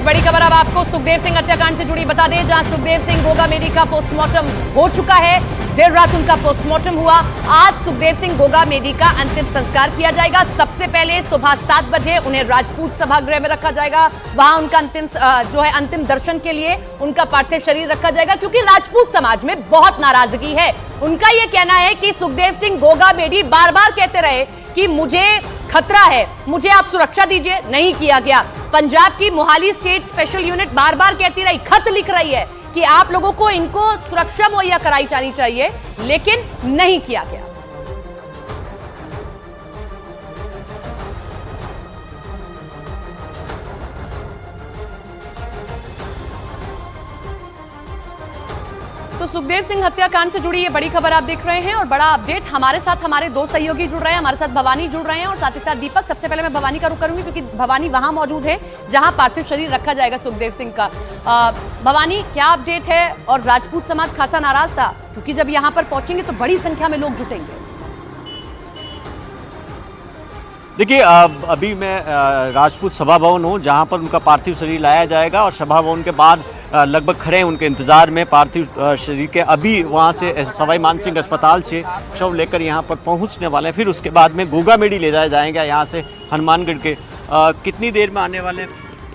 बड़ी खबर अब आपको सुखदेव सिंह हत्याकांड से जुड़ी बता दें, जहां सुखदेव सिंह गोगा मेडी का पोस्टमार्टम हो चुका है। देर रात उनका पोस्टमार्टम हुआ। आज सुखदेव सिंह गोगा मेडी का अंतिम संस्कार किया जाएगा। सबसे पहले सुबह 7 बजे उन्हें राजपूत सभागृह में रखा जाएगा। वहां उनका अंतिम दर्शन के लिए उनका पार्थिव शरीर रखा जाएगा, क्योंकि राजपूत समाज में बहुत नाराजगी है। उनका यह कहना है कि सुखदेव सिंह गोगा मेडी बार बार कहते रहे कि मुझे खतरा है, मुझे आप सुरक्षा दीजिए, नहीं किया गया। पंजाब की मोहाली स्टेट स्पेशल यूनिट बार बार कहती रही, खत लिख रही है कि आप लोगों को इनको सुरक्षा मुहैया कराई जानी चाहिए, लेकिन नहीं किया गया। तो सुखदेव सिंह हत्याकांड से जुड़ी ये बड़ी खबर आप देख रहे हैं और बड़ा अपडेट हमारे साथ हमारे दो सहयोगी जुड़ रहे हैं। हमारे साथ भवानी जुड़ रहे हैं और साथ ही साथ दीपक। सबसे पहले मैं भवानी का रुख करूंगी, क्योंकि भवानी वहां मौजूद है जहां पार्थिव शरीर रखा जाएगा सुखदेव सिंह का। भवानी, क्या अपडेट है? और राजपूत समाज खासा नाराज था, क्योंकि जब यहां पर पहुंचेंगे तो बड़ी संख्या में लोग जुटेंगे। देखिए, अभी मैं राजपूत सभा भवन हूँ, जहाँ पर उनका पार्थिव शरीर लाया जाएगा और सभा भवन के बाद लगभग खड़े हैं उनके इंतजार में पार्थिव शरीर के। अभी वहाँ से सवाई मानसिंह अस्पताल से शव लेकर यहाँ पर पहुँचने वाले हैं। फिर उसके बाद में गोगा मेडी ले जाया जाएगा यहाँ से हनुमानगढ़ के। कितनी देर में आने वाले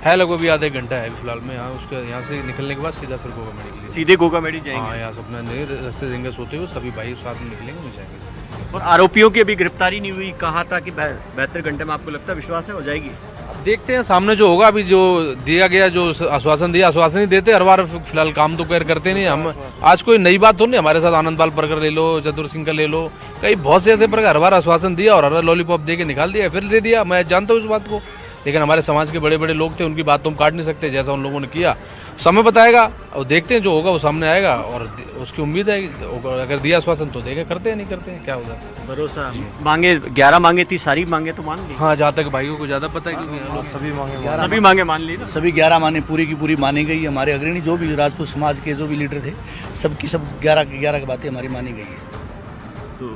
है? लगभग भी आधे घंटा है फिलहाल में यहाँ। उसके यहाँ से निकलने के बाद सीधा फिर गोगा मेडी के लिए सीधे गोगा मेडी जाएंगे? हाँ, यहाँ से अपना रास्ते देंगे सोते हुए सभी भाई साथ में निकलेंगे, मिल जाएंगे। और आरोपियों की अभी गिरफ्तारी नहीं हुई, कहा था कि 72 घंटे में, आपको लगता है, विश्वास है हो जाएगी? अब देखते हैं सामने जो होगा। अभी जो दिया गया, जो आश्वासन दिया, आश्वासन ही देते हर बार। फिलहाल काम तो करते नहीं हम। आज कोई नई बात तो नहीं। हमारे साथ आनंदपाल परगर ले लो, चतुर सिंह का ले लो, कई बहुत से ऐसे प्रकार हर बार आश्वासन दिया और हर बार लॉलीपॉप दे के निकाल दिया, फिर दे दिया। मैं जानता हूँ इस बात को, लेकिन हमारे समाज के बड़े बड़े लोग थे, उनकी बात तो हम काट नहीं सकते। जैसा उन लोगों ने किया, समय बताएगा और देखते हैं जो होगा वो सामने आएगा। और उसकी उम्मीद है कि अगर दिया आश्वासन तो देगा, करते हैं, नहीं करते हैं क्या होगा। भरोसा मांगे 11 मांगे थी, सारी मांगे तो मान ली? हाँ, जहाँ तक भाइयों को ज़्यादा पता है, क्योंकि सभी मांगे मान ली ना? सभी 11 मांगे पूरी की पूरी मानी गई। हमारे अग्रणी जो भी राजपूत समाज के जो भी लीडर थे, सबकी सब 11 की 11 बातें हमारी मानी गई है। तो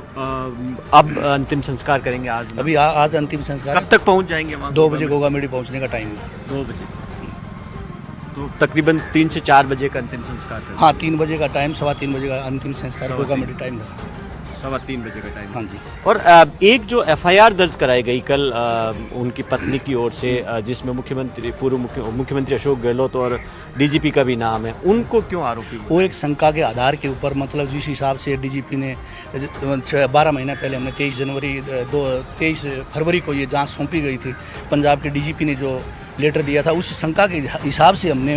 अब अंतिम संस्कार करेंगे आज? अभी आज अंतिम संस्कार। कब तक पहुंच जाएंगे वहाँ? 2 बजे गोगा मेडी पहुंचने का टाइम है। 2 बजे, तो तकरीबन 3 से 4 बजे का अंतिम संस्कार है। हाँ, 3 बजे का टाइम, 3:15 बजे का अंतिम संस्कार गोगा मेडी टाइम रखा। 3:15 बजे का टाइम। हाँ जी। और एक जो FIR दर्ज कराई गई कल उनकी पत्नी की ओर से, जिसमें पूर्व मुख्यमंत्री अशोक गहलोत और DGP का भी नाम है, उनको क्यों आरोपी? वो एक शंका के आधार के ऊपर, मतलब जिस हिसाब से DGP ने 12 महीना पहले, हमने 23 फरवरी को ये जांच सौंपी गई थी, पंजाब के DGP ने जो लेटर दिया था, उस शंका के हिसाब से हमने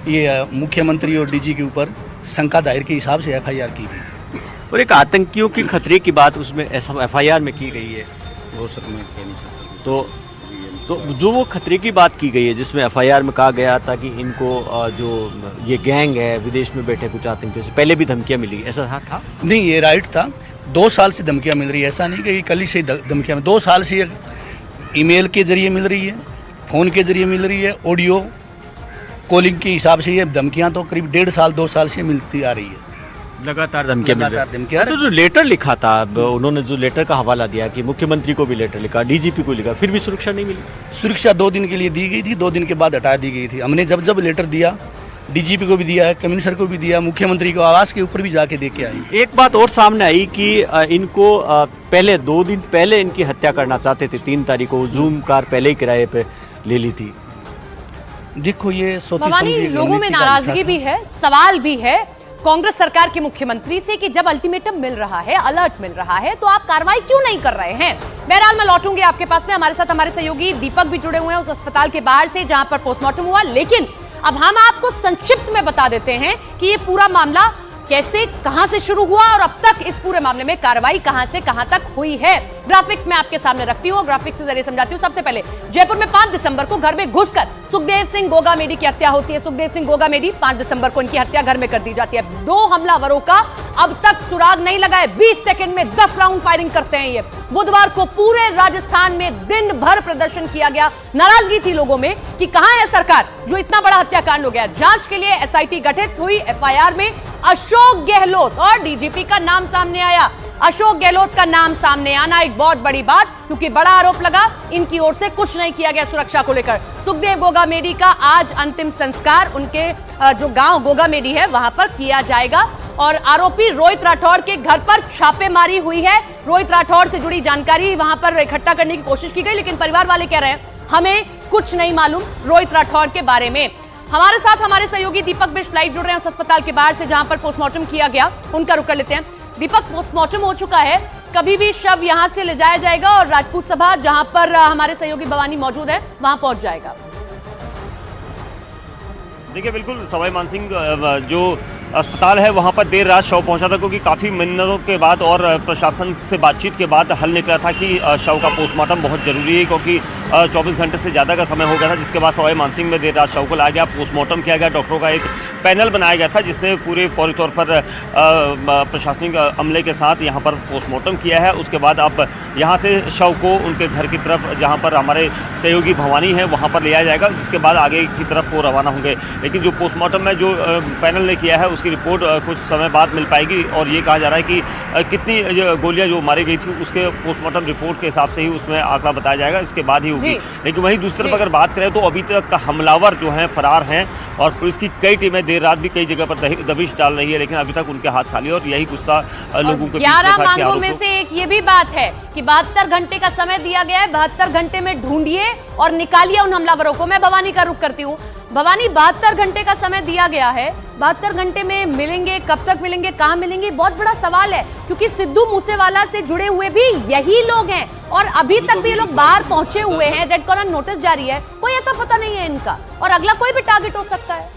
ये मुख्यमंत्री और DG के ऊपर शंका दायर के हिसाब से FIR की गई। और एक आतंकियों की खतरे की बात उसमें FIR में की गई है। वो सब में कह नहीं सकता। तो जो वो खतरे की बात की गई है, जिसमें FIR में कहा गया था कि इनको जो ये गैंग है, विदेश में बैठे कुछ आतंकियों से पहले भी धमकियां मिली, ऐसा था? नहीं, ये राइट था। 2 साल से धमकियां मिल रही है, ऐसा नहीं कि कल ही से धमकियां। 2 साल से ईमेल के जरिए मिल रही है, फ़ोन के जरिए मिल रही है, ऑडियो कॉलिंग के हिसाब से ये धमकियां तो करीब 1.5 साल 2 साल से मिलती आ रही है। लगातार धमकियां। तो जो लेटर लिखा था, उन्होंने जो लेटर का हवाला दिया कि मुख्यमंत्री को भी लेटर लिखा, DGP को लिखा, फिर भी सुरक्षा नहीं मिली? सुरक्षा 2 दिन के लिए दी गई थी, 2 दिन के बाद हटा दी गई थी। हमने जब लेटर दिया, DGP को भी दिया है, कमिश्नर को भी दिया, मुख्यमंत्री को आवास के ऊपर भी जाके दे के आई। एक बात और सामने आई कि इनको पहले 2 दिन पहले इनकी हत्या करना चाहते थे। 3 तारीख को जूम कार पहले ही किराए पे ले ली थी। देखो, ये सोची लोगों में नाराजगी भी है, सवाल भी है कांग्रेस सरकार के मुख्यमंत्री से कि जब अल्टीमेटम मिल रहा है, अलर्ट मिल रहा है, तो आप कार्रवाई क्यों नहीं कर रहे हैं? बहरहाल मैं लौटूंगी आपके पास में। हमारे साथ हमारे सहयोगी दीपक भी जुड़े हुए हैं उस अस्पताल के बाहर से जहां पर पोस्टमार्टम हुआ। लेकिन अब हम आपको संक्षिप्त में बता देते हैं कि ये पूरा मामला कैसे, कहां से शुरू हुआ और अब तक इस पूरे मामले में कार्रवाई कहां से कहां तक हुई है। ग्राफिक्स में आपके सामने रखती हूं, ग्राफिक्स के जरिए समझाती हूं। सबसे पहले जयपुर में 5 दिसंबर को घर में घुसकर सुखदेव सिंह गोगा मेडी की हत्या होती है। सुखदेव सिंह गोगा मेडी 5 दिसंबर को इनकी हत्या घर में कर दी जाती है। 2 हमलावरों का अब तक सुराग नहीं लगा है। 20 सेकंड में 10 राउंड फायरिंग करते हैं ये। बुधवार को पूरे राजस्थान में दिन भर प्रदर्शन किया गया। नाराजगी थी लोगों में कि कहां है सरकार, जो इतना बड़ा हत्याकांड हो गया। जांच के लिए SIT गठित हुई। FIR में अशोक गहलोत और DGP का नाम सामने आया। अशोक गहलोत का नाम सामने आना एक बहुत बड़ी बात, क्योंकि बड़ा आरोप लगा इनकी ओर से कुछ नहीं किया गया सुरक्षा को लेकर। सुखदेव गोगामेडी का आज अंतिम संस्कार उनके जो गांव गोगामेडी है वहां पर किया जाएगा और आरोपी रोहित राठौड़ के घर पर छापेमारी हुई है। रोहित राठौड़ से जुड़ी जानकारी वहां पर इकट्ठा करने की कोशिश की गई, लेकिन परिवार वाले कह रहे हैं हमें कुछ नहीं मालूम रोहित राठौड़ के बारे में। हमारे साथ हमारे सहयोगी दीपक बिष्ट लाइव जुड़ रहे हैं उस अस्पताल के बाहर से जहां पर पोस्टमार्टम किया गया, उनका रुख कर लेते हैं। दीपक, पोस्टमार्टम हो चुका है, कभी भी शव यहां से ले जाया जाएगा और राजपूत सभा जहां पर हमारे सहयोगी भवानी मौजूद है वहां पहुंच जाएगा। देखिए, बिल्कुल सवाई मानसिंह जो अस्पताल है वहाँ पर देर रात शव पहुँचा था, क्योंकि काफ़ी मिन्नतों के बाद और प्रशासन से बातचीत के बाद हल निकला था कि शव का पोस्टमार्टम बहुत ज़रूरी है, क्योंकि 24 घंटे से ज़्यादा का समय हो गया था। जिसके बाद सवाई मानसिंह में देर रात शव को लाया गया, पोस्टमार्टम किया गया, डॉक्टरों का एक पैनल बनाया गया था जिसने पूरे फौरी तौर पर प्रशासनिक अमले के साथ यहाँ पर पोस्टमार्टम किया है। उसके बाद अब यहाँ से शव को उनके घर की तरफ, जहाँ पर हमारे सहयोगी भवानी है, वहाँ पर लिया जाएगा, जिसके बाद आगे की तरफ वो रवाना होंगे। लेकिन जो पोस्टमार्टम में जो पैनल ने किया है उसकी रिपोर्ट कुछ समय बाद मिल पाएगी और ये कहा जा रहा है कि कितनी गोलियां जो मारी गई थी उसके पोस्टमार्टम रिपोर्ट के हिसाब से ही उसमें आंकड़ा बताया जाएगा, इसके बाद ही होगी। लेकिन वहीं दूसरी तरफ अगर बात करें तो अभी तक हमलावर जो हैं फरार हैं और पुलिस की कई टीमें देर रात भी कई जगह पर दबिश डाल रही है, लेकिन अभी तक उनके हाथ खाली और यही गुस्सा लोगों के 11 मांगों में से एक ये भी बात है कि 72 घंटे का समय दिया गया है, 72 घंटे में ढूंढिए और निकालिए उन हमलावरों को। मैं भवानी का रुख करती हूँ। भवानी, 72 घंटे का समय दिया गया है, 72 घंटे में मिलेंगे, कब तक मिलेंगे, कहाँ मिलेंगे, बहुत बड़ा सवाल है, क्योंकि सिद्धू मूसेवाला से जुड़े हुए भी यही लोग हैं और अभी तक भी ये लोग बाहर पहुंचे हुए हैं। रेड कॉर्नर नोटिस जारी है, कोई ऐसा पता नहीं है इनका और अगला कोई भी टारगेट हो सकता है।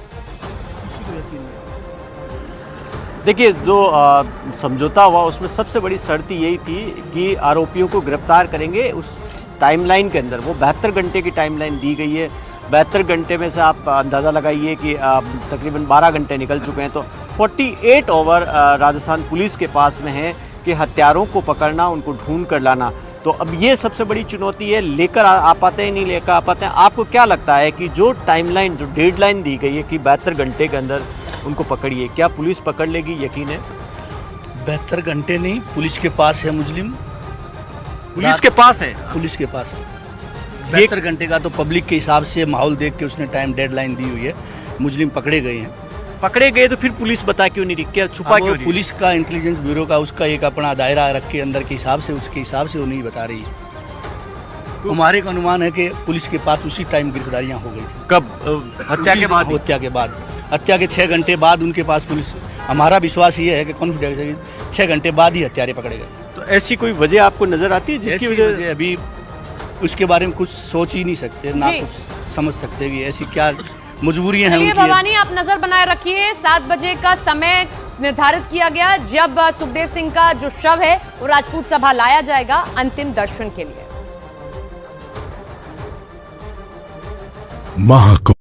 देखिए, जो समझौता हुआ उसमें सबसे बड़ी शर्त यही थी कि आरोपियों को गिरफ्तार करेंगे उस टाइमलाइन के अंदर। वो 72 घंटे की टाइमलाइन दी गई है। 72 घंटे में से आप अंदाज़ा लगाइए कि तकरीबन 12 घंटे निकल चुके हैं, तो 48 ओवर राजस्थान पुलिस के पास में है कि हत्यारों को पकड़ना, उनको ढूंढ कर लाना। तो अब ये सबसे बड़ी चुनौती है, लेकर आ पाते हैं नहीं लेकर आ पाते हैं। आपको क्या लगता है कि जो टाइमलाइन, जो डेडलाइन दी गई है कि 72 घंटे के अंदर उनको पकड़िए, क्या पुलिस पकड़ लेगी? यकीन है? 72 घंटे नहीं, पुलिस के पास है मुजरिम, पुलिस के पास है, पुलिस के पास है। 72 घंटे का तो पब्लिक के हिसाब से माहौल देख के उसने टाइम डेडलाइन दी हुई है। मुजरिम पकड़े गए हैं। पकड़े गए तो फिर पुलिस बता क्यों नहीं रही? क्या छुपा क्यों नहीं? पुलिस का इंटेलिजेंस ब्यूरो का उसका एक अपना दायरा रख के अंदर के हिसाब से, उसके हिसाब से वो नहीं बता रही है। हमारे का अनुमान है कि पुलिस के पास उसी टाइम गिरफ्तारियां हो गई थी। कब? हत्या के बाद? हत्या के बाद, हत्या के 6 घंटे बाद उनके पास पुलिस, हमारा विश्वास ये है कि कॉन्फिडेंस है 6 घंटे बाद ही हत्यारे पकड़े गए। तो ऐसी कोई वजह आपको नजर आती है जिसकी वजह? अभी उसके बारे में कुछ सोच ही नहीं सकते, ना कुछ समझ सकते कि ऐसी क्या मजबूरियां हैं उनकी। भवानी, आप नजर बनाए रखिए। 7 बजे का समय निर्धारित किया गया जब सुखदेव सिंह का जो शव है वो राजपूत सभा लाया जाएगा अंतिम दर्शन के लिए। महाकुंभ